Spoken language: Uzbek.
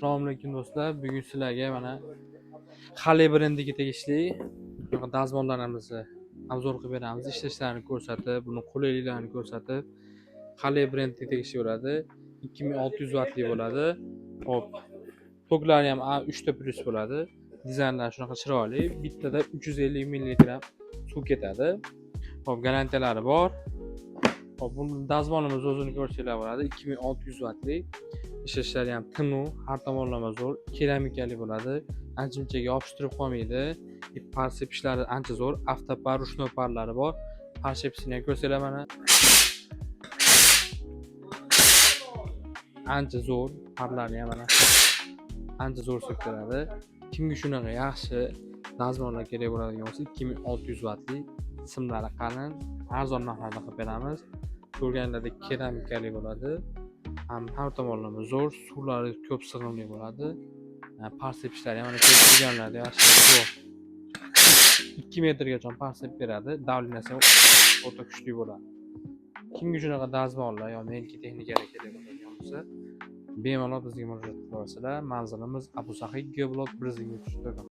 Assalomu alaykum do'stlar. Bugun sizlarga mana Hale brendiga tegishli dazmollarimizni obzor qilib beramiz. Ishlashlarini ko'rsatib, buni qulayliklarini ko'rsatib, Hale brendiga tegishli bo'ladi. 2600 wattli bo'ladi. Hop. Toklari ham A3 ta plus bo'ladi. Dizaynlari shunaqa chiroyli. Bittada 350 ml suv ketadi. Hop, garantiyalari bor. Hop, bu dazmolimiz o'zini ko'rsanglar bo'ladi. 2600 wattli. Ishlashlari ham tiniq, har tomonlama zo'r, keramikali bo'ladi. Ancha-munchaga yopishtirib qolmaydi. Par sepishlari ancha zo'r, avtopar, ruchnoy parlari bor. Par sepisini ham ko'rsanglar mana. Ancha zo'r, parlarni ham mana. Ancha zo'r so'ktiradi. Kimga shunaqa yaxshi dazmollar kerak bo'ladigan bo'lsa, 2600 wattli, simlari qalin, arzon narxlarda qilib beramiz. Ko'rganlaridek keramikali bo'ladi. Har tomonlama zo'r, suvlari ko'p sig'imli bo'ladi. Par sepishlari ham mana ko'rganlarda yaxshi zo'r. 2 metrgacha par sepib beradi. Davlinasi o'ta kuchli bo'ladi. Kimga shunaqa dazmollar yo melki texnikalar kerak bo'ladigan bo'lsa, bemalol bizga murojaat qilasizlar. Manzilimiz Abu Sahiy G blok 134.